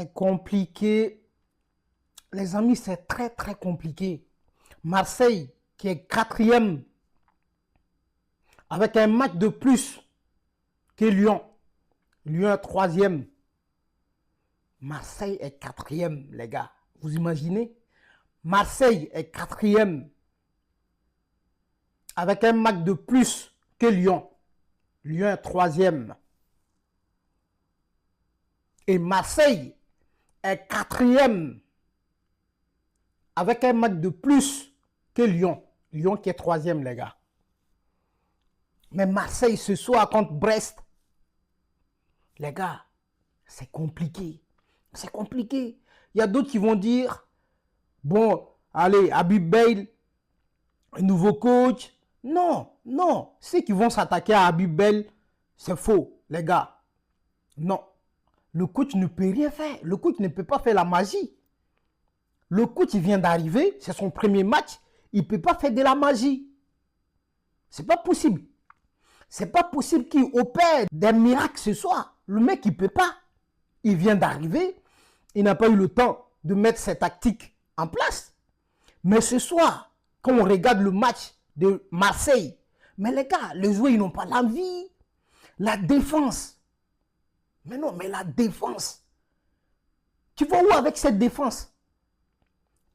C'est compliqué. Les amis, c'est très, très compliqué. Marseille, qui est quatrième, avec un match de plus que Lyon. Lyon est troisième. Marseille est quatrième, les gars. Vous imaginez? Marseille est quatrième, avec un match de plus que Lyon. Lyon est troisième. Et Marseille est quatrième, avec un match de plus que Lyon. Lyon qui est troisième, les gars. Mais Marseille ce soir contre Brest, les gars, c'est compliqué. C'est compliqué. Il y a d'autres qui vont dire, bon, allez, Habib Beye, nouveau coach. Non, non. Ceux qui vont s'attaquer à Habib Beye, c'est faux, les gars. Non. Le coach ne peut rien faire. Le coach ne peut pas faire la magie. Le coach, il vient d'arriver, c'est son premier match. Il ne peut pas faire de la magie. C'est pas possible. C'est pas possible qu'il opère des miracles ce soir. Le mec, il ne peut pas. Il vient d'arriver. Il n'a pas eu le temps de mettre ses tactiques en place. Mais ce soir, quand on regarde le match de Marseille, mais les gars, les joueurs, ils n'ont pas l'envie. La défense. Mais non, mais la défense. Tu vas où avec cette défense?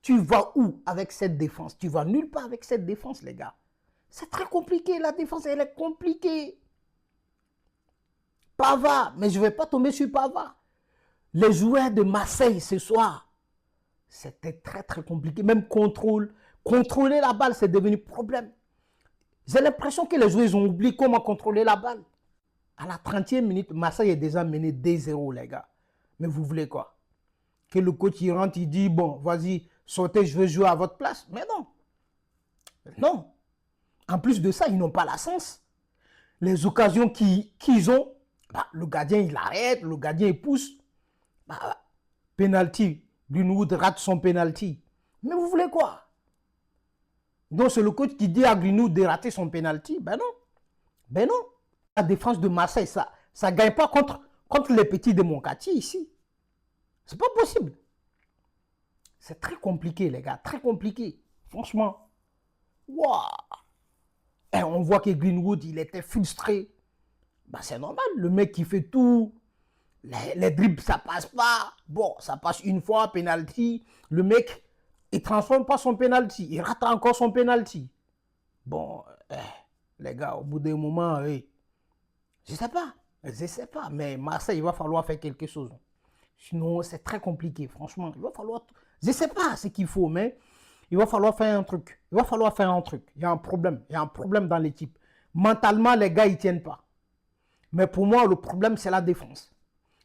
Tu vas où avec cette défense? Tu vas nulle part avec cette défense, les gars. C'est très compliqué, la défense, elle est compliquée. Pavard, mais je ne vais pas tomber sur Pavard. Les joueurs de Marseille ce soir, c'était très très compliqué. Même contrôler la balle, c'est devenu problème. J'ai l'impression que les joueurs ont oublié comment contrôler la balle. À la 30e minute, Marseille est déjà mené 2-0, les gars. Mais vous voulez quoi? Que le coach il rentre, il dit, bon, vas-y, sautez, je veux jouer à votre place. Mais non. Non. En plus de ça, ils n'ont pas la sens. Les occasions qu'ils ont, bah, le gardien, il arrête, le gardien, il pousse. Bah, penalty. Greenwood rate son penalty. Mais vous voulez quoi? Donc, c'est le coach qui dit à Greenwood de rater son penalty. Ben non. Ben non. La défense de Marseille, ça ne gagne pas contre les petits de Moncati ici. C'est pas possible. C'est très compliqué, les gars. Très compliqué. Franchement. Waouh. Et on voit que Greenwood, il était frustré. Bah, c'est normal. Le mec qui fait tout. Les dribbles, ça passe pas. Bon, ça passe une fois, penalty. Le mec, il ne transforme pas son penalty. Il rate encore son penalty. Bon, les gars, au bout d'un moment, je ne sais pas. Mais Marseille, il va falloir faire quelque chose. Sinon, c'est très compliqué, franchement. Il va falloir... Je ne sais pas ce qu'il faut, mais il va falloir faire un truc. Il va falloir faire un truc. Il y a un problème. Il y a un problème dans l'équipe. Mentalement, les gars, ils ne tiennent pas. Mais pour moi, le problème, c'est la défense.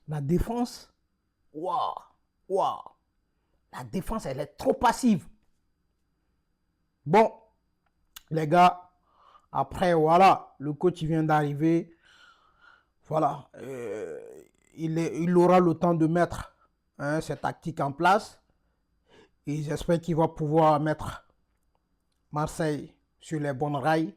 La défense, waouh, waouh. La défense, elle est trop passive. Bon, les gars, après, voilà, le coach vient d'arriver. Voilà, il aura le temps de mettre ses tactiques en place. Et j'espère qu'il va pouvoir mettre Marseille sur les bonnes rails.